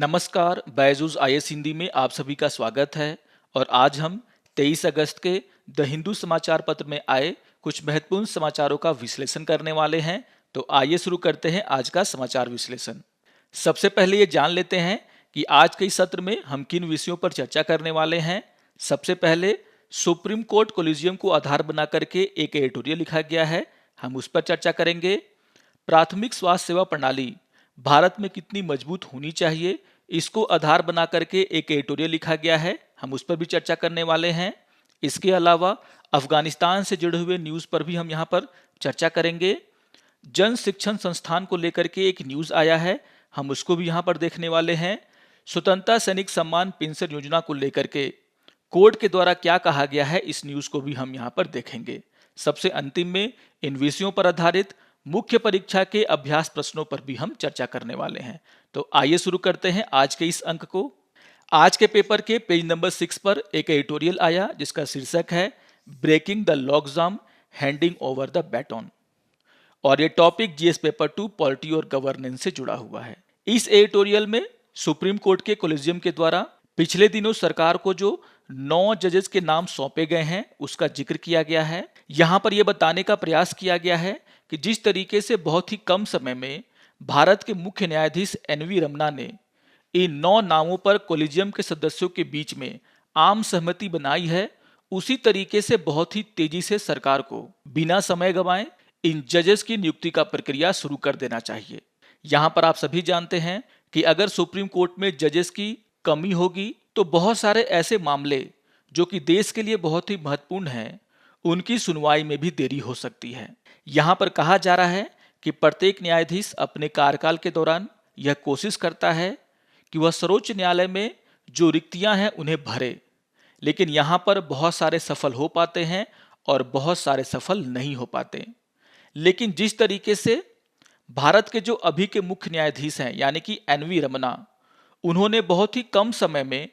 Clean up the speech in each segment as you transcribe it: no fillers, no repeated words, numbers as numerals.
नमस्कार, बैजूस आईएएस हिंदी में आप सभी का स्वागत है। और आज हम 23 अगस्त के द हिंदू समाचार पत्र में आए कुछ महत्वपूर्ण समाचारों का विश्लेषण करने वाले हैं। तो आइए शुरू करते हैं आज का समाचार विश्लेषण। सबसे पहले ये जान लेते हैं कि आज के इस सत्र में हम किन विषयों पर चर्चा करने वाले हैं। सबसे पहले सुप्रीम कोर्ट कोलिजियम को आधार बना करके एक एडिटोरियल लिखा गया है, हम उस पर चर्चा करेंगे। प्राथमिक स्वास्थ्य सेवा प्रणाली भारत में कितनी मजबूत होनी चाहिए, इसको आधार बना करके एक एडिटोरियल लिखा गया है, हम उस पर भी चर्चा करने वाले हैं। इसके अलावा अफगानिस्तान से जुड़े हुए न्यूज़ पर भी हम यहाँ पर चर्चा करेंगे। जन शिक्षण संस्थान को लेकर के एक न्यूज़ आया है, हम उसको भी यहाँ पर देखने वाले हैं। स्वतंत्रता सैनिक सम्मान पेंशन योजना को लेकर के कोर्ट के द्वारा क्या कहा गया है, इस न्यूज़ को भी हम यहाँ पर देखेंगे। सबसे अंतिम में इन विषयों पर आधारित मुख्य परीक्षा के अभ्यास प्रश्नों पर भी हम चर्चा करने वाले हैं। तो आइए शुरू करते हैं आज के इस अंक को। आज के पेपर के पेज नंबर 6 पर एक एडिटोरियल आया जिसका शीर्षक है breaking the lockjam handing over the baton, और ये टॉपिक जीएस पेपर 2 पॉलिटी और गवर्नेंस से जुड़ा हुआ है। इस एडिटोरियल में सुप्रीम कोर्ट के कोलिजियम के द्वारा पिछले दिनों सरकार को जो 9 जजेस के नाम सौंपे गए हैं उसका जिक्र किया गया है। यहाँ पर यह बताने का प्रयास किया गया है कि जिस तरीके से बहुत ही कम समय में भारत के मुख्य न्यायाधीश एनवी रमन्ना ने इन 9 नामों पर कोलिजियम के सदस्यों के बीच में आम सहमति बनाई है, उसी तरीके से बहुत ही तेजी से सरकार को बिना समय गंवाए इन जजेस की नियुक्ति का प्रक्रिया शुरू कर देना चाहिए। यहाँ पर आप सभी जानते हैं कि अगर सुप्रीम कोर्ट में जजेस की कमी होगी तो बहुत सारे ऐसे मामले जो कि देश के लिए बहुत ही महत्वपूर्ण हैं, उनकी सुनवाई में भी देरी हो सकती है। यहाँ पर कहा जा रहा है कि प्रत्येक न्यायाधीश अपने कार्यकाल के दौरान यह कोशिश करता है कि वह सर्वोच्च न्यायालय में जो रिक्तियां हैं उन्हें भरे, लेकिन यहाँ पर बहुत सारे सफल हो पाते हैं और बहुत सारे सफल नहीं हो पाते। लेकिन जिस तरीके से भारत के जो अभी के मुख्य न्यायाधीश हैं यानी कि एनवी रमन्ना, उन्होंने बहुत ही कम समय में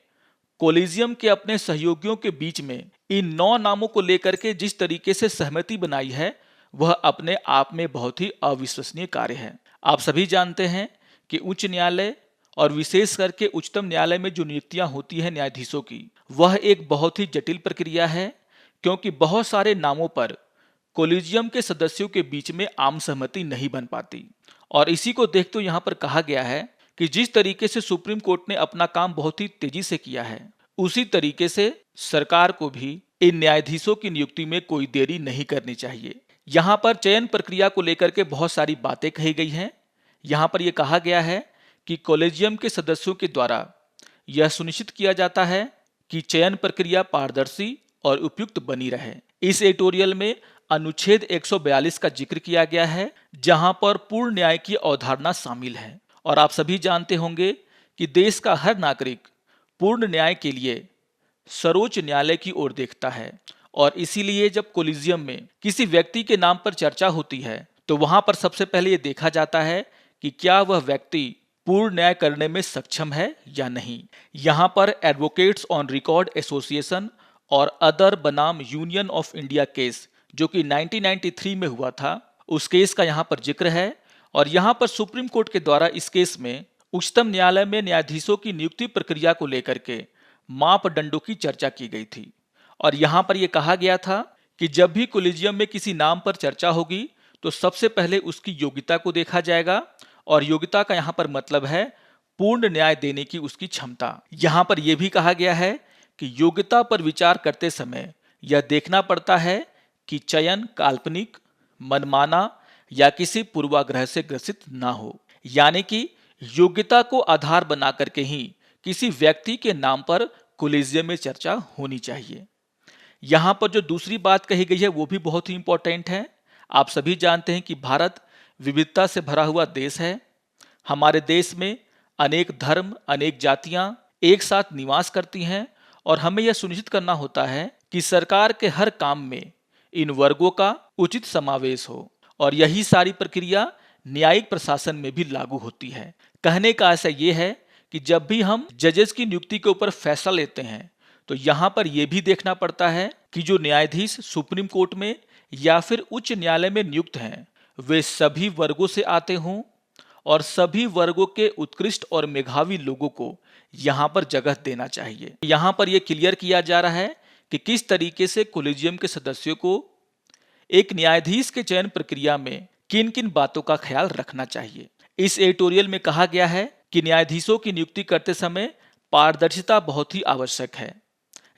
कोलिजियम के अपने सहयोगियों के बीच में इन 9 नामों को लेकर के जिस तरीके से सहमति बनाई है, वह अपने आप में बहुत ही अविश्वसनीय कार्य है। आप सभी जानते हैं कि उच्च न्यायालय और विशेष करके उच्चतम न्यायालय में जो नियुक्तियां होती हैं न्यायाधीशों की, वह एक बहुत ही जटिल प्रक्रिया है, क्योंकि बहुत सारे नामों पर कोलिजियम के सदस्यों के बीच में आम सहमति नहीं बन पाती। और इसी को देखते हुए यहाँ पर कहा गया है कि जिस तरीके से सुप्रीम कोर्ट ने अपना काम बहुत ही तेजी से किया है, उसी तरीके से सरकार को भी इन न्यायाधीशों की नियुक्ति में कोई देरी नहीं करनी चाहिए। यहाँ पर चयन प्रक्रिया को लेकर के बहुत सारी बातें कही गई हैं। यहाँ पर यह कहा गया है कि कॉलेजियम के सदस्यों के द्वारा यह सुनिश्चित किया जाता है कि चयन प्रक्रिया पारदर्शी और उपयुक्त बनी रहे। इस एडिटोरियल में अनुच्छेद 142 का जिक्र किया गया है, जहां पर पूर्ण न्याय की अवधारणा शामिल है। और आप सभी जानते होंगे कि देश का हर नागरिक पूर्ण न्याय के लिए सर्वोच्च न्यायालय की ओर देखता है, और इसीलिए जब कोलिजियम में किसी व्यक्ति के नाम पर चर्चा होती है तो वहां पर सबसे पहले यह देखा जाता है कि क्या वह व्यक्ति पूर्ण न्याय करने में सक्षम है या नहीं। यहाँ पर एडवोकेट्स ऑन रिकॉर्ड एसोसिएशन और अदर बनाम यूनियन ऑफ इंडिया केस जो कि 1993 में हुआ था, उस केस का यहाँ पर जिक्र है। और यहाँ पर सुप्रीम कोर्ट के द्वारा इस केस में उच्चतम न्यायालय में न्यायाधीशों की नियुक्ति प्रक्रिया को लेकर के मापदंडों की चर्चा की गई थी। और यहाँ पर यह कहा गया था कि जब भी कोलिजियम में किसी नाम पर चर्चा होगी तो सबसे पहले उसकी योग्यता को देखा जाएगा, और योग्यता का यहाँ पर मतलब है पूर्ण न्याय देने की उसकी क्षमता। यहाँ पर यह भी कहा गया है कि योग्यता पर विचार करते समय यह देखना पड़ता है कि चयन काल्पनिक, मनमाना या किसी पूर्वाग्रह से ग्रसित ना हो, यानी कि योग्यता को आधार बना करके ही किसी व्यक्ति के नाम पर कोलिजियम में चर्चा होनी चाहिए। यहाँ पर जो दूसरी बात कही गई है वो भी बहुत ही इंपॉर्टेंट है। आप सभी जानते हैं कि भारत विविधता से भरा हुआ देश है। हमारे देश में अनेक धर्म, अनेक जातियां एक साथ निवास करती हैं, और हमें यह सुनिश्चित करना होता है कि सरकार के हर काम में इन वर्गों का उचित समावेश हो, और यही सारी प्रक्रिया न्यायिक प्रशासन में भी लागू होती है। कहने का ऐसा ये है कि जब भी हम जजेस की नियुक्ति के ऊपर फैसला लेते हैं तो यहाँ पर यह भी देखना पड़ता है कि जो न्यायाधीश सुप्रीम कोर्ट में या फिर उच्च न्यायालय में नियुक्त हैं वे सभी वर्गों से आते हों, और सभी वर्गों के उत्कृष्ट और मेधावी लोगों को यहाँ पर जगह देना चाहिए। यहाँ पर यह क्लियर किया जा रहा है कि किस तरीके से कॉलेजियम के सदस्यों को एक न्यायाधीश के चयन प्रक्रिया में किन किन बातों का ख्याल रखना चाहिए। इस एडिटोरियल में कहा गया है कि न्यायाधीशों की नियुक्ति करते समय पारदर्शिता बहुत ही आवश्यक है।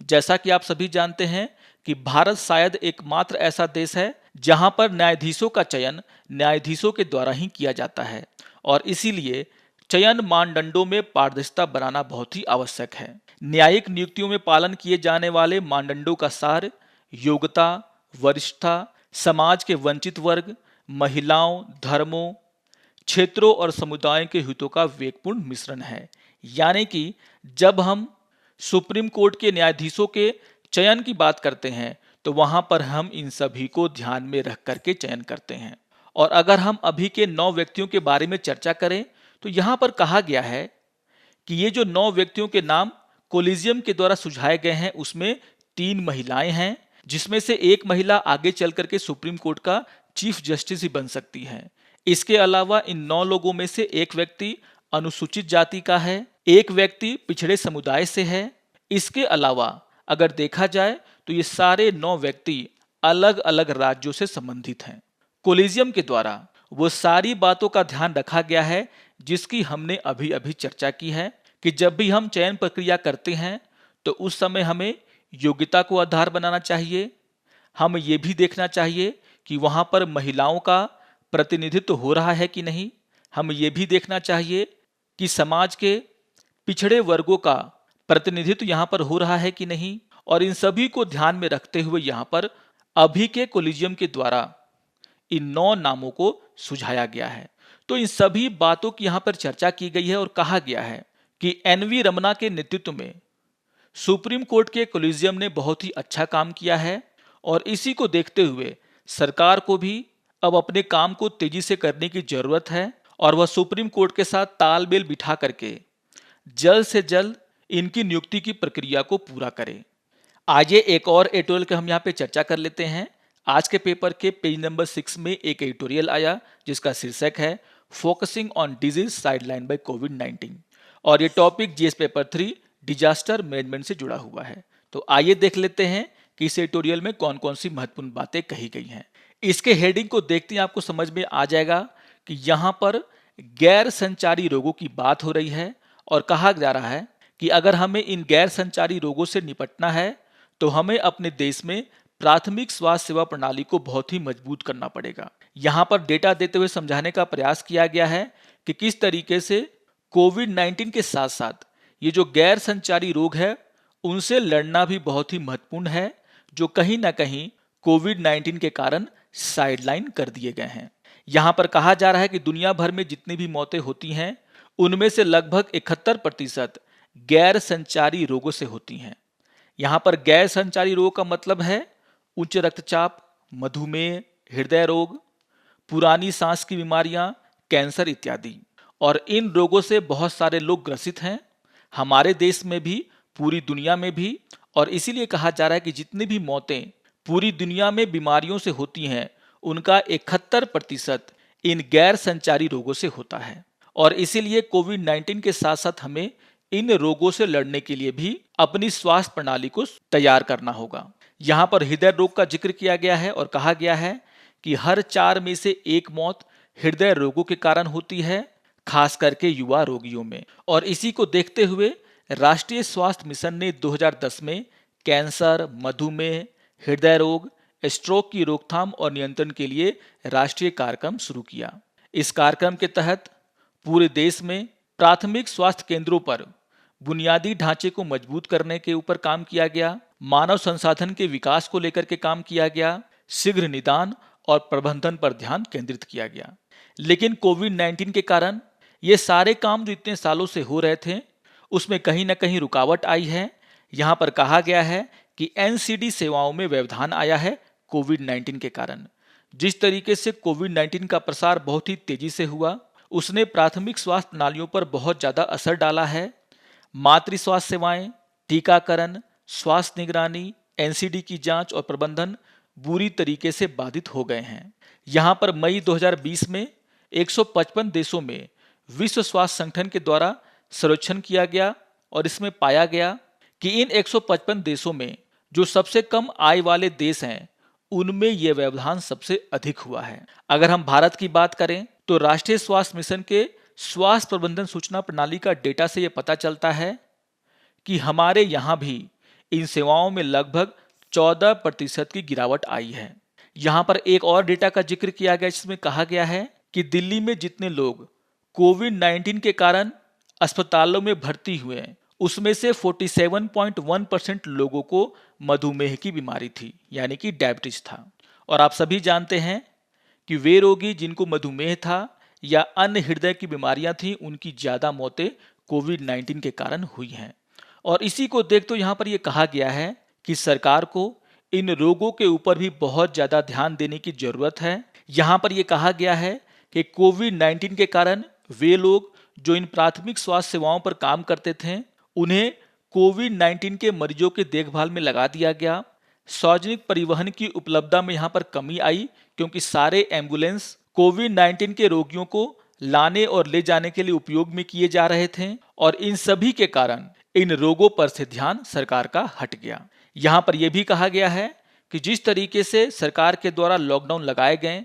जैसा कि आप सभी जानते हैं कि भारत शायद एकमात्र ऐसा देश है जहां पर न्यायाधीशों का चयन न्यायाधीशों के द्वारा ही किया जाता है और इसीलिए चयन मानदंडों में पारदर्शिता बनाना बहुत ही आवश्यक है। न्यायिक नियुक्तियों में पालन किए जाने वाले मानदंडों का सार योग्यता, वरिष्ठता, समाज के वंचित वर्ग, महिलाओं, धर्मों, क्षेत्रों और समुदायों के हितों का विवेकपूर्ण मिश्रण है। यानी कि जब हम सुप्रीम कोर्ट के न्यायाधीशों के चयन की बात करते हैं तो वहां पर हम इन सभी को ध्यान में रख करके चयन करते हैं। और अगर हम अभी के 9 व्यक्तियों के बारे में चर्चा करें तो यहाँ पर कहा गया है कि ये जो 9 व्यक्तियों के नाम कोलिजियम के द्वारा सुझाए गए हैं उसमें 3 महिलाएं हैं, जिसमें से एक महिला आगे चल करके सुप्रीम कोर्ट का चीफ जस्टिस ही बन सकती है। इसके अलावा इन 9 लोगों में से एक व्यक्ति अनुसूचित जाति का है, एक व्यक्ति पिछड़े समुदाय से है। इसके अलावा अगर देखा जाए तो ये सारे 9 व्यक्ति अलग अलग राज्यों से संबंधित हैं। कोलिजियम के द्वारा वो सारी बातों का ध्यान रखा गया है जिसकी हमने अभी अभी चर्चा की है कि जब भी हम चयन प्रक्रिया करते हैं तो उस समय हमें योग्यता को आधार बनाना चाहिए। हम ये भी देखना चाहिए कि वहाँ पर महिलाओं का प्रतिनिधित्व हो रहा है कि नहीं। हम ये भी देखना चाहिए कि समाज के पिछड़े वर्गों का प्रतिनिधित्व यहाँ पर हो रहा है कि नहीं। और इन सभी को ध्यान में रखते हुए यहाँ पर अभी के कोलिजियम के द्वारा इन 9 नामों को सुझाया गया है। तो इन सभी बातों की यहाँ पर चर्चा की गई है और कहा गया है कि एनवी रमना के नेतृत्व में सुप्रीम कोर्ट के कोलिजियम ने बहुत ही अच्छा काम किया है और इसी को देखते हुए सरकार को भी अब अपने काम को तेजी से करने की जरूरत है और वह सुप्रीम कोर्ट के साथ तालमेल बिठा करके जल्द से जल्द इनकी नियुक्ति की प्रक्रिया को पूरा करे। आइए एक और एडिटोरियल के हम यहाँ पे चर्चा कर लेते हैं। आज के पेपर के पेज नंबर 6 में एक एडिटोरियल आया जिसका शीर्षक है focusing on disease sideline by COVID और ये topic GS paper 3 disaster management से जुड़ा हुआ है। तो आइए देख लेते हैं कि इस एडिटोरियल में कौन कौन सी महत्वपूर्ण बातें कही गई हैं। इसके हेडिंग को देखते ही आपको समझ में आ जाएगा कि यहाँ पर गैर संचारी रोगों की बात हो रही है और कहा जा रहा है कि अगर हमें इन गैर संचारी रोगों से निपटना है तो हमें अपने देश में प्राथमिक स्वास्थ्य सेवा प्रणाली को बहुत ही मजबूत करना पड़ेगा। यहाँ पर डेटा देते हुए समझाने का प्रयास किया गया है कि किस तरीके से कोविड-19 के साथ साथ ये जो गैर संचारी रोग है उनसे लड़ना भी बहुत ही महत्वपूर्ण है, जो कहीं ना कहीं कोविड-19 के कारण साइडलाइन कर दिए गए हैं। यहाँ पर कहा जा रहा है कि दुनिया भर में जितनी भी मौतें होती हैं उनमें से लगभग 71% गैर संचारी रोगों से होती हैं। यहाँ पर गैर संचारी रोग का मतलब है उच्च रक्तचाप, मधुमेह, हृदय रोग, पुरानी सांस की बीमारियां, कैंसर इत्यादि। और इन रोगों से बहुत सारे लोग ग्रसित हैं, हमारे देश में भी, पूरी दुनिया में भी। और इसीलिए कहा जा रहा है कि जितनी भी मौतें पूरी दुनिया में बीमारियों से होती हैं उनका 71% इन गैर संचारी रोगों से होता है। और इसीलिए कोविड-19 के साथ साथ हमें इन रोगों से लड़ने के लिए भी अपनी स्वास्थ्य प्रणाली को तैयार करना होगा। यहाँ पर हृदय रोग का जिक्र किया गया है और कहा गया है कि हर 4 में से 1 मौत हृदय रोगों के कारण होती है, खास करके युवा रोगियों में। और इसी को देखते हुए राष्ट्रीय स्वास्थ्य मिशन ने 2010 में कैंसर, मधुमेह, हृदय रोग, स्ट्रोक की रोकथाम और नियंत्रण के लिए राष्ट्रीय कार्यक्रम शुरू किया। इस कार्यक्रम के तहत पूरे देश में प्राथमिक स्वास्थ्य केंद्रों पर बुनियादी ढांचे को मजबूत करने के ऊपर काम किया गया, मानव संसाधन के विकास को लेकर के काम किया गया, शीघ्र निदान और प्रबंधन पर ध्यान केंद्रित किया गया। लेकिन कोविड-19 के कारण ये सारे काम जो इतने सालों से हो रहे थे उसमें कहीं ना कहीं रुकावट आई है। यहाँ पर कहा गया है कि एनसीडी सेवाओं में व्यवधान आया है कोविड-19 के कारण। जिस तरीके से कोविड-19 का प्रसार बहुत ही तेजी से हुआ उसने प्राथमिक स्वास्थ्य प्रणालियों पर बहुत ज़्यादा असर डाला है। मातृ स्वास्थ्य सेवाएं, टीकाकरण, स्वास्थ्य निगरानी, एनसीडी की जांच और प्रबंधन बुरी तरीके से बाधित हो गए हैं। यहाँ पर मई 2020 में 155 देशों में विश्व स्वास्थ्य संगठन के द्वारा सर्वेक्षण किया गया और इसमें पाया गया कि इन 155 देशों में जो सबसे कम आय वाले देश हैं उनमें यह व्यवधान सबसे अधिक हुआ है। अगर हम भारत की बात करें तो राष्ट्रीय स्वास्थ्य मिशन के स्वास्थ्य प्रबंधन सूचना प्रणाली का डेटा से यह पता चलता है कि हमारे यहाँ भी इन सेवाओं में लगभग 14% की गिरावट आई है। यहाँ पर एक और डेटा का जिक्र किया गया जिसमें कहा गया है कि दिल्ली में जितने लोग कोविड-19 के कारण अस्पतालों में भर्ती हुए हैं उसमें से 47.1% लोगों को मधुमेह की बीमारी थी, यानी कि डायबिटीज था। और आप सभी जानते हैं कि वे रोगी जिनको मधुमेह था या अन्य हृदय की बीमारियां थी उनकी ज़्यादा मौतें कोविड-19 के कारण हुई हैं। और इसी को देख तो यहाँ पर यह कहा गया है कि सरकार को इन रोगों के ऊपर भी बहुत ज़्यादा ध्यान देने की ज़रूरत है। यहाँ पर यह कहा गया है कि कोविड-19 के कारण वे लोग जो इन प्राथमिक स्वास्थ्य सेवाओं पर काम करते थे उन्हें कोविड-19 के मरीजों के देखभाल में लगा दिया गया। सार्वजनिक परिवहन की उपलब्धता में यहाँ पर कमी आई क्योंकि सारे एम्बुलेंस कोविड-19 के रोगियों को लाने और ले जाने के लिए उपयोग में किए जा रहे थे और इन सभी के कारण इन रोगों पर से ध्यान सरकार का हट गया। यहाँ पर यह भी कहा गया है कि जिस तरीके से सरकार के द्वारा लॉकडाउन लगाए गए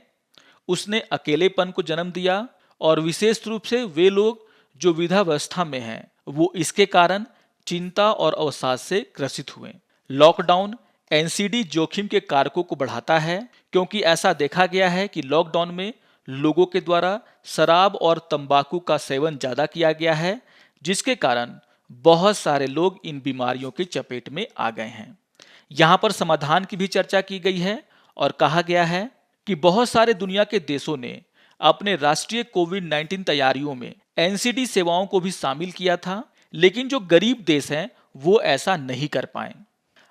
उसने अकेलेपन को जन्म दिया और विशेष रूप से वे लोग जो वृद्धावस्था में हैं वो इसके कारण चिंता और अवसाद से ग्रसित हुए। लॉकडाउन एनसीडी जोखिम के कारकों को बढ़ाता है क्योंकि ऐसा देखा गया है कि लॉकडाउन में लोगों के द्वारा शराब और तंबाकू का सेवन ज़्यादा किया गया है जिसके कारण बहुत सारे लोग इन बीमारियों की चपेट में आ गए हैं। यहाँ पर समाधान की भी चर्चा की गई है और कहा गया है कि बहुत सारे दुनिया के देशों ने अपने राष्ट्रीय कोविड-19 तैयारियों में एनसीडी सेवाओं को भी शामिल किया था, लेकिन जो गरीब देश हैं वो ऐसा नहीं कर पाए।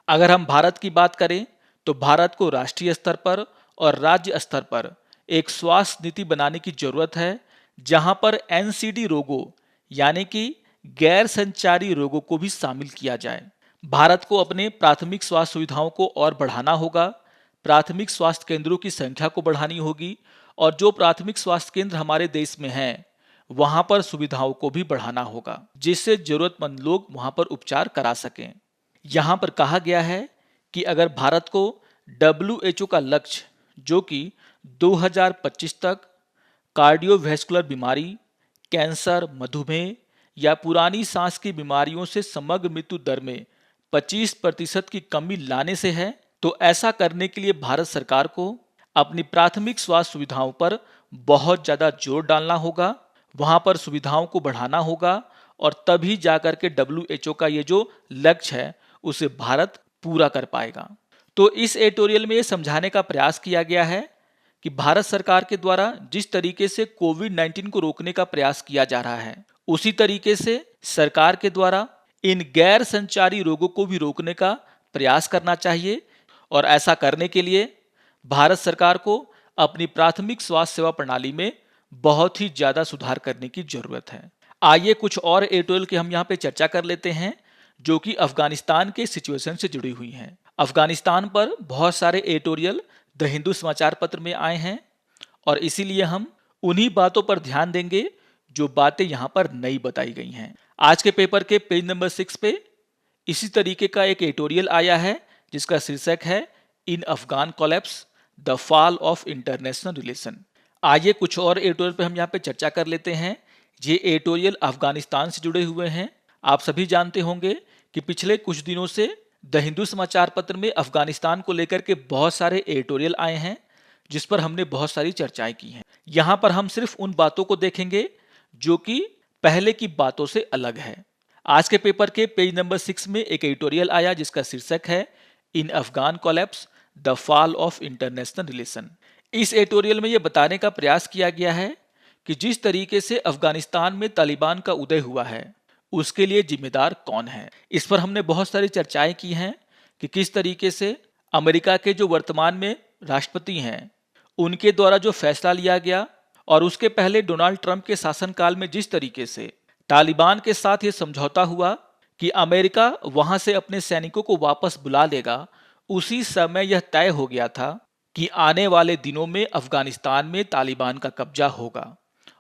अगर हम भारत की बात करें तो भारत को राष्ट्रीय स्तर पर और राज्य स्तर पर एक स्वास्थ्य नीति बनाने की जरूरत है जहां पर एनसीडी रोगों यानी कि गैर संचारी रोगों को भी शामिल किया जाए। भारत को अपने प्राथमिक स्वास्थ्य सुविधाओं को और बढ़ाना होगा, प्राथमिक स्वास्थ्य केंद्रों की संख्या को बढ़ानी होगी और जो प्राथमिक स्वास्थ्य केंद्र हमारे देश में हैं वहां पर सुविधाओं को भी बढ़ाना होगा जिससे जरूरतमंद लोग वहां पर उपचार करा सकें। यहाँ पर कहा गया है कि अगर भारत को WHO का लक्ष्य जो कि 2025 तक कार्डियोवैस्कुलर बीमारी, कैंसर, मधुमेह या पुरानी सांस की बीमारियों से समग्र मृत्यु दर में 25% की कमी लाने से है तो ऐसा करने के लिए भारत सरकार को अपनी प्राथमिक स्वास्थ्य सुविधाओं पर बहुत ज़्यादा जोर डालना होगा, वहां पर सुविधाओं को बढ़ाना होगा और तभी जाकर के WHO का ये जो लक्ष्य है उसे भारत पूरा कर पाएगा। तो इस एडिटोरियल में ये समझाने का प्रयास किया गया है कि भारत सरकार के द्वारा जिस तरीके से कोविड-19 को रोकने का प्रयास किया जा रहा है उसी तरीके से सरकार के द्वारा इन गैर संचारी रोगों को भी रोकने का प्रयास करना चाहिए और ऐसा करने के लिए भारत सरकार को अपनी प्राथमिक स्वास्थ्य सेवा प्रणाली में बहुत ही ज़्यादा सुधार करने की जरूरत है। आइए कुछ और एडिटोरियल की हम यहाँ पे चर्चा कर लेते हैं जो कि अफगानिस्तान के सिचुएशन से जुड़ी हुई हैं। अफगानिस्तान पर बहुत सारे एडिटोरियल द हिंदू समाचार पत्र में आए हैं और इसीलिए हम उन्हीं बातों पर ध्यान देंगे जो बातें यहाँ पर नई बताई गई हैं। आज के पेपर के पेज नंबर 6 पे इसी तरीके का एक एडिटोरियल आया है जिसका शीर्षक है in Afghan collapse the fall of international relation. आइए कुछ और एडिटोरियल पे हम यहाँ पे चर्चा कर लेते हैं। ये एडिटोरियल अफगानिस्तान से जुड़े हुए हैं। आप सभी जानते होंगे कि पिछले कुछ दिनों से द हिंदू समाचार पत्र में अफगानिस्तान को लेकर के बहुत सारे एडिटोरियल आए हैं जिस पर हमने बहुत सारी चर्चाएं की हैं। यहाँ पर हम सिर्फ उन बातों को देखेंगे जो कि पहले की बातों से अलग है। आज के पेपर के पेज नंबर 6 में एक एडिटोरियल आया जिसका शीर्षक है in Afghan collapse the fall of international relation. इस एडिटोरियल में यह बताने का प्रयास किया गया है कि जिस तरीके से अफगानिस्तान में तालिबान का उदय हुआ है उसके लिए जिम्मेदार कौन है। इस पर हमने बहुत सारी चर्चाएं की हैं कि किस तरीके से अमेरिका के जो वर्तमान में राष्ट्रपति हैं उनके द्वारा जो फैसला लिया गया और उसके पहले डोनाल्ड ट्रंप के शासनकाल में जिस तरीके से तालिबान के साथ ये समझौता हुआ कि अमेरिका वहां से अपने सैनिकों को वापस बुला लेगा, उसी समय यह तय हो गया था कि आने वाले दिनों में अफगानिस्तान में तालिबान का कब्जा होगा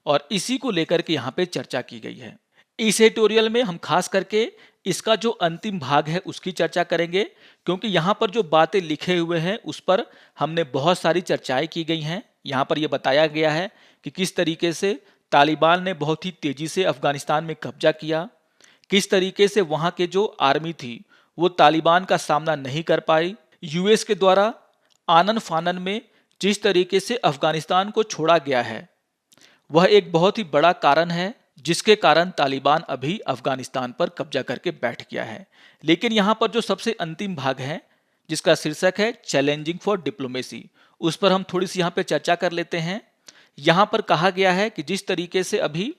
और इसी को लेकर के यहाँ पे चर्चा की गई है। इस एडिटोरियल में हम खास करके इसका जो अंतिम भाग है उसकी चर्चा करेंगे, क्योंकि यहाँ पर जो बातें लिखे हुए हैं उस पर हमने बहुत सारी चर्चाएं की गई हैं। यहाँ पर यह बताया गया है कि किस तरीके से तालिबान ने बहुत ही तेजी से अफगानिस्तान में कब्जा किया, किस तरीके से वहाँ के जो आर्मी थी वो तालिबान का सामना नहीं कर पाई, यूएस के द्वारा आनन फानन में जिस तरीके से अफगानिस्तान को छोड़ा गया है वह एक बहुत ही बड़ा कारण है जिसके कारण तालिबान अभी अफगानिस्तान पर कब्जा करके बैठ गया है। लेकिन यहाँ पर जो सबसे अंतिम भाग है जिसका शीर्षक है चैलेंजिंग फॉर डिप्लोमेसी, उस पर हम थोड़ी सी यहाँ पे चर्चा कर लेते हैं। यहाँ पर कहा गया है कि जिस तरीके से अभी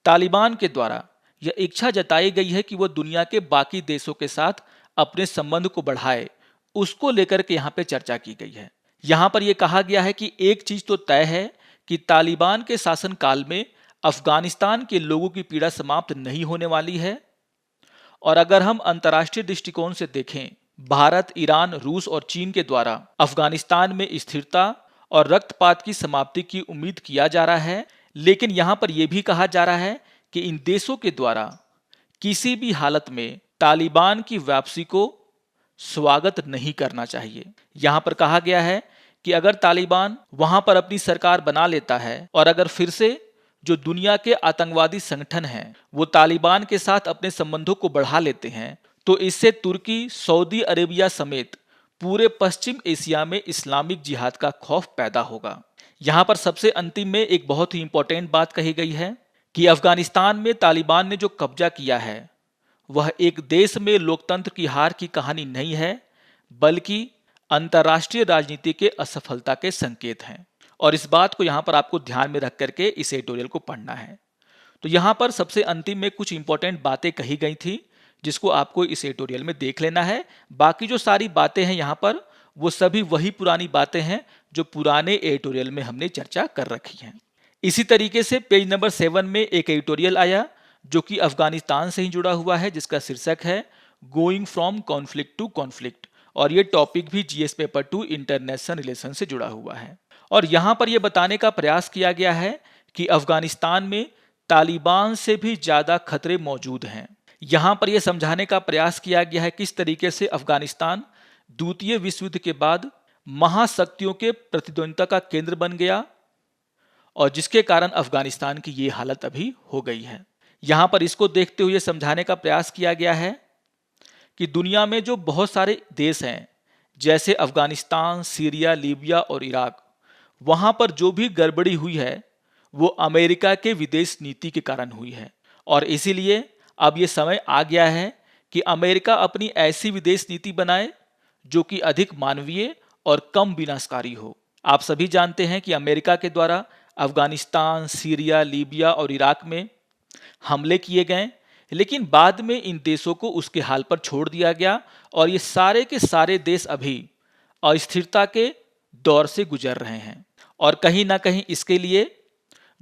तालिबान के द्वारा यह इच्छा जताई गई है कि वह दुनिया के बाकी देशों के साथ अपने संबंध को बढ़ाए, उसको लेकर के यहाँ पे चर्चा की गई है। यहाँ पर यह कहा गया है कि एक चीज तो तय है कि तालिबान के शासन काल में अफगानिस्तान के लोगों की पीड़ा समाप्त नहीं होने वाली है। और अगर हम अंतर्राष्ट्रीय दृष्टिकोण से देखें, भारत, ईरान, रूस और चीन के द्वारा अफगानिस्तान में स्थिरता और रक्तपात की समाप्ति की उम्मीद किया जा रहा है। लेकिन यहाँ पर यह भी कहा जा रहा है कि इन देशों के द्वारा किसी भी हालत में तालिबान की वापसी को स्वागत नहीं करना चाहिए। यहाँ पर कहा गया है कि अगर तालिबान वहां पर अपनी सरकार बना लेता है और अगर फिर से जो दुनिया के आतंकवादी संगठन हैं वो तालिबान के साथ अपने संबंधों को बढ़ा लेते हैं, तो इससे तुर्की, सऊदी अरेबिया समेत पूरे पश्चिम एशिया में इस्लामिक जिहाद का खौफ पैदा होगा। यहाँ पर सबसे अंतिम में एक बहुत ही इंपॉर्टेंट बात कही गई है कि अफगानिस्तान में तालिबान ने जो कब्जा किया है वह एक देश में लोकतंत्र की हार की कहानी नहीं है, बल्कि अंतर्राष्ट्रीय राजनीति के असफलता के संकेत हैं। और इस बात को यहाँ पर आपको ध्यान में रख करके इस एडिटोरियल को पढ़ना है। तो यहाँ पर सबसे अंतिम में कुछ इंपॉर्टेंट बातें कही गई थी जिसको आपको इस एडिटोरियल में देख लेना है। बाकी जो सारी बातें हैं यहाँ पर वो सभी वही पुरानी बातें हैं जो पुराने एडिटोरियल में हमने चर्चा कर रखी हैं। इसी तरीके से पेज नंबर 7 में एक एडिटोरियल आया जो कि अफगानिस्तान से ही जुड़ा हुआ है, जिसका शीर्षक है going from conflict to conflict, और ये टॉपिक भी जीएस पेपर 2 इंटरनेशनल रिलेशन से जुड़ा हुआ है। और यहाँ पर यह बताने का प्रयास किया गया है कि अफगानिस्तान में तालिबान से भी ज्यादा खतरे मौजूद हैं। यहाँ पर यह समझाने का प्रयास किया गया है किस तरीके से अफगानिस्तान द्वितीय विश्व युद्ध के बाद महाशक्तियों के प्रतिद्वंद्विता का केंद्र बन गया और जिसके कारण अफगानिस्तान की ये हालत अभी हो गई है। यहाँ पर इसको देखते हुए समझाने का प्रयास किया गया है कि दुनिया में जो बहुत सारे देश हैं जैसे अफगानिस्तान, सीरिया, लीबिया और इराक, वहां पर जो भी गड़बड़ी हुई है वो अमेरिका के विदेश नीति के कारण हुई है। और इसीलिए अब ये समय आ गया है कि अमेरिका अपनी ऐसी विदेश नीति बनाए जो कि अधिक मानवीय और कम विनाशकारी हो। आप सभी जानते हैं कि अमेरिका के द्वारा अफगानिस्तान, सीरिया, लीबिया और इराक में हमले किए गए, लेकिन बाद में इन देशों को उसके हाल पर छोड़ दिया गया और ये सारे के सारे देश अभी अस्थिरता के दौर से गुजर रहे हैं। और कहीं ना कहीं इसके लिए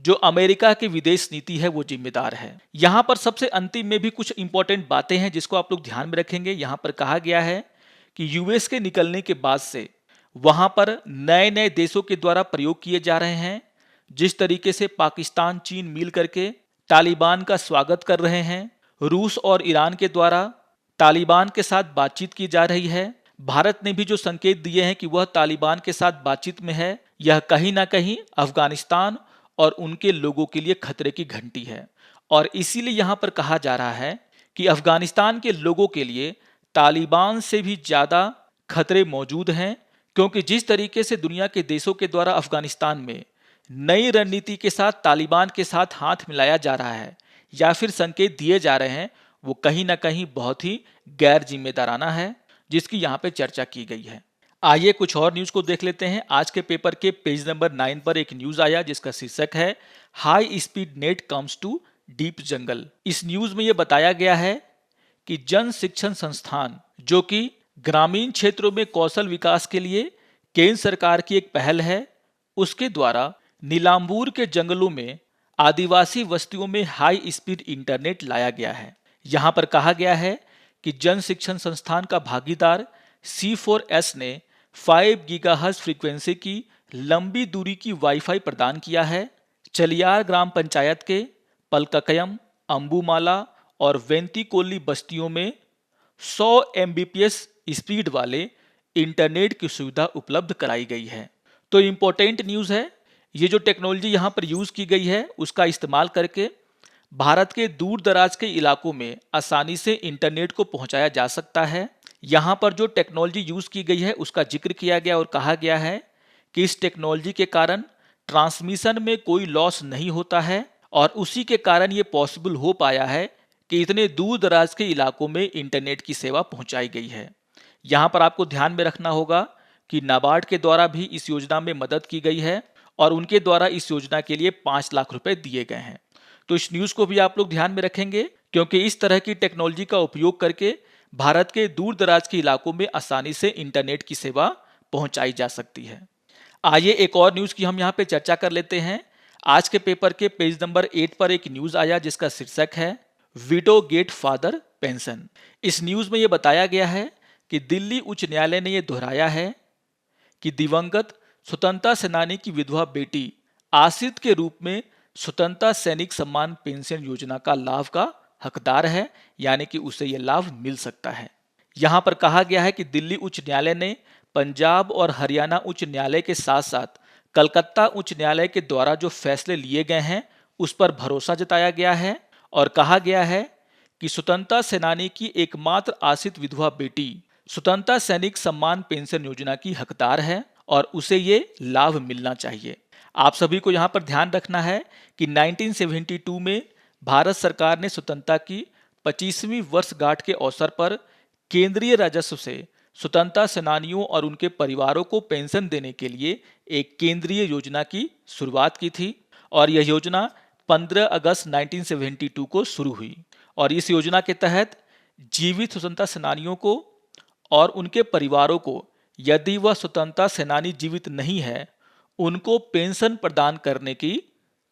जो अमेरिका की विदेश नीति है वो जिम्मेदार है। यहाँ पर सबसे अंतिम में भी कुछ इंपॉर्टेंट बातें हैं जिसको आप लोग ध्यान में रखेंगे। यहाँ पर कहा गया है कि यूएस के निकलने के बाद से वहां पर नए नए देशों के द्वारा प्रयोग किए जा रहे हैं। जिस तरीके से पाकिस्तान, चीन मिल करके तालिबान का स्वागत कर रहे हैं, रूस और ईरान के द्वारा तालिबान के साथ बातचीत की जा रही है, भारत ने भी जो संकेत दिए हैं कि वह तालिबान के साथ बातचीत में है, यह कहीं ना कहीं अफगानिस्तान और उनके लोगों के लिए खतरे की घंटी है। और इसीलिए यहाँ पर कहा जा रहा है कि अफगानिस्तान के लोगों के लिए तालिबान से भी ज्यादा खतरे मौजूद हैं, क्योंकि जिस तरीके से दुनिया के देशों के द्वारा अफगानिस्तान में नई रणनीति के साथ तालिबान के साथ हाथ मिलाया जा रहा है या फिर संकेत दिए जा रहे हैं, वो कहीं ना कहीं बहुत ही गैर जिम्मेदाराना है, जिसकी यहाँ पे चर्चा की गई है। आइए कुछ और न्यूज को देख लेते हैं। आज के पेपर के पेज नंबर 9 पर एक न्यूज आया जिसका शीर्षक है high speed net comes to deep jungle. इस न्यूज में यह बताया गया है कि जन शिक्षण संस्थान, जो कि ग्रामीण क्षेत्रों में कौशल विकास के लिए केंद्र सरकार की एक पहल है, उसके द्वारा नीलांबूर के जंगलों में आदिवासी बस्तियों में हाई स्पीड इंटरनेट लाया गया है। यहाँ पर कहा गया है कि जन शिक्षण संस्थान का भागीदार C4S ने 5 गीगाहर्ट्ज फ्रीक्वेंसी की लंबी दूरी की वाईफाई प्रदान किया है, चलियार ग्राम पंचायत के पलककयम, अंबुमाला और वेंतीकोल्ली बस्तियों में 100 एमबीपीएस स्पीड वाले इंटरनेट की सुविधा उपलब्ध कराई गई है। तो इम्पोर्टेंट न्यूज़ है, ये जो टेक्नोलॉजी यहाँ पर यूज़ की गई है उसका इस्तेमाल करके भारत के दूर दराज के इलाकों में आसानी से इंटरनेट को पहुँचाया जा सकता है। यहाँ पर जो टेक्नोलॉजी यूज़ की गई है उसका जिक्र किया गया और कहा गया है कि इस टेक्नोलॉजी के कारण ट्रांसमिशन में कोई लॉस नहीं होता है और उसी के कारण ये पॉसिबल हो पाया है कि इतने दूर दराज के इलाकों में इंटरनेट की सेवा पहुंचाई गई है। यहाँ पर आपको ध्यान में रखना होगा कि नाबार्ड के द्वारा भी इस योजना में मदद की गई है और उनके द्वारा इस योजना के लिए 5 लाख रुपए दिए गए हैं। तो इस न्यूज़ को भी आप लोग ध्यान में रखेंगे क्योंकि इस तरह की टेक्नोलॉजी का उपयोग करके भारत के दूर दराज के इलाकों में आसानी से इंटरनेट की सेवा पहुंचाई जा सकती है। आइए एक और न्यूज़ की हम यहाँ पे चर्चा कर लेते हैं। आज के पेपर के पेज नंबर 8 पर एक न्यूज़ आया जिसका शीर्षक है विडो गेट फादर पेंशन। इस न्यूज़ में ये बताया गया है कि दिल्ली उच्च न्यायालय ने यह दोहराया है कि दिवंगत स्वतंत्रता सेनानी की विधवा बेटी आश्रित के रूप में स्वतंत्रता सैनिक सम्मान पेंशन योजना का लाभ का हकदार है, यानी कि उसे यह लाभ मिल सकता है। यहाँ पर कहा गया है कि दिल्ली उच्च न्यायालय ने पंजाब और हरियाणा उच्च न्यायालय के साथ साथ कलकत्ता उच्च न्यायालय के द्वारा जो फैसले लिए गए हैं उस पर भरोसा जताया गया है और कहा गया है कि स्वतंत्रता सेनानी की एकमात्र आश्रित विधवा बेटी स्वतंत्रता सैनिक सम्मान पेंशन योजना की हकदार है और उसे ये लाभ मिलना चाहिए। आप सभी को यहाँ पर ध्यान रखना है कि 1972 में भारत सरकार ने स्वतंत्रता की 25वीं वर्षगांठ के अवसर पर केंद्रीय राजस्व से स्वतंत्रता सेनानियों और उनके परिवारों को पेंशन देने के लिए एक केंद्रीय योजना की शुरुआत की थी और यह योजना 15 अगस्त 1972 को शुरू हुई और इस योजना के तहत जीवित स्वतंत्रता सेनानियों को और उनके परिवारों को यदि वह स्वतंत्रता सेनानी जीवित नहीं है उनको पेंशन प्रदान करने की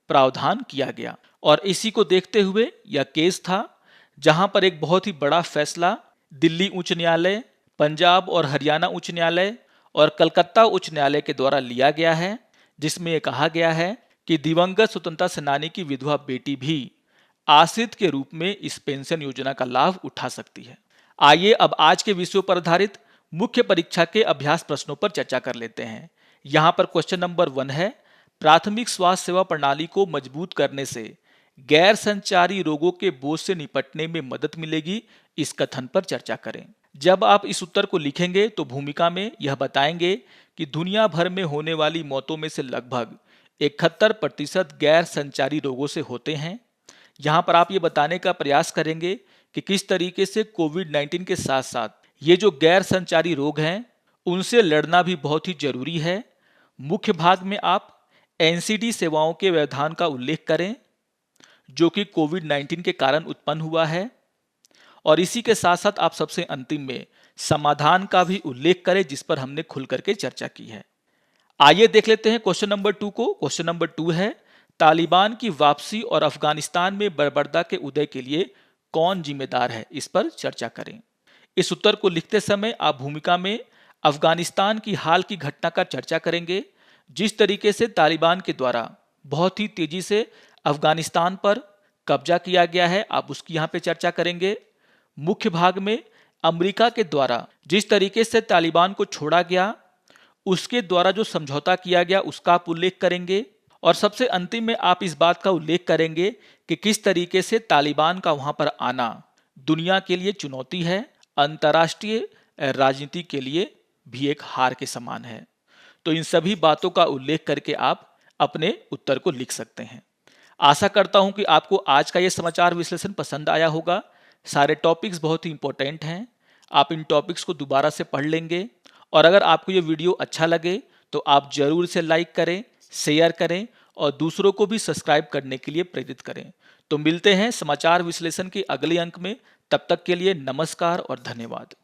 प्रावधान किया गया। और इसी को देखते हुए यह केस था जहां पर एक बहुत ही बड़ा फैसला दिल्ली उच्च न्यायालय, पंजाब और हरियाणा उच्च न्यायालय और कलकत्ता उच्च न्यायालय के द्वारा लिया गया है, जिसमें यह कहा गया है कि दिवंगत स्वतंत्रता सेनानी की विधवा बेटी भी आश्रित के रूप में इस पेंशन योजना का लाभ उठा सकती है। आइए अब आज के विषयों पर आधारित मुख्य परीक्षा के अभ्यास प्रश्नों पर चर्चा कर लेते हैं। यहाँ पर क्वेश्चन नंबर 1 है, प्राथमिक स्वास्थ्य सेवा प्रणाली को मजबूत करने से गैर संचारी रोगों के बोझ से निपटने में मदद मिलेगी, इस कथन पर चर्चा करें। जब आप इस उत्तर को लिखेंगे तो भूमिका में यह बताएंगे कि दुनिया भर में होने वाली मौतों में से लगभग 71% गैर संचारी रोगों से होते हैं। यहाँ पर आप ये बताने का प्रयास करेंगे कि किस तरीके से कोविड-19 के साथ साथ ये जो गैर संचारी रोग हैं उनसे लड़ना भी बहुत ही जरूरी है। मुख्य भाग में आप एनसीडी सेवाओं के व्यवधान का उल्लेख करें जो कि कोविड-19 के कारण उत्पन्न हुआ है और इसी के साथ साथ आप सबसे अंतिम में समाधान का भी उल्लेख करें जिस पर हमने खुल करके चर्चा की है। आइए देख लेते हैं क्वेश्चन नंबर 2 को। क्वेश्चन नंबर 2 है, तालिबान की वापसी और अफगानिस्तान में बर्बरता के उदय के लिए कौन जिम्मेदार है, इस पर चर्चा करें। इस उत्तर को लिखते समय आप भूमिका में अफगानिस्तान की हाल की घटना का चर्चा करेंगे, जिस तरीके से तालिबान के द्वारा बहुत ही तेजी से अफगानिस्तान पर कब्जा किया गया है, आप उसकी यहाँ पे चर्चा करेंगे। मुख्य भाग में अमेरिका के द्वारा जिस तरीके से तालिबान को छोड़ा गया, उसके द्वारा जो समझौता किया गया उसका आप उल्लेख करेंगे और सबसे अंतिम में आप इस बात का उल्लेख करेंगे कि किस तरीके से तालिबान का वहां पर आना दुनिया के लिए चुनौती है, अंतर्राष्ट्रीय राजनीति के लिए भी एक हार के समान है। तो इन सभी बातों का उल्लेख करके आप अपने उत्तर को लिख सकते हैं। आशा करता हूं कि आपको आज का ये समाचार विश्लेषण पसंद आया होगा। सारे टॉपिक्स बहुत ही इंपॉर्टेंट हैं, आप इन टॉपिक्स को दोबारा से पढ़ लेंगे और अगर आपको ये वीडियो अच्छा लगे तो आप जरूर इसे लाइक करें, शेयर करें और दूसरों को भी सब्सक्राइब करने के लिए प्रेरित करें। तो मिलते हैं समाचार विश्लेषण के अगले अंक में, तब तक के लिए नमस्कार और धन्यवाद।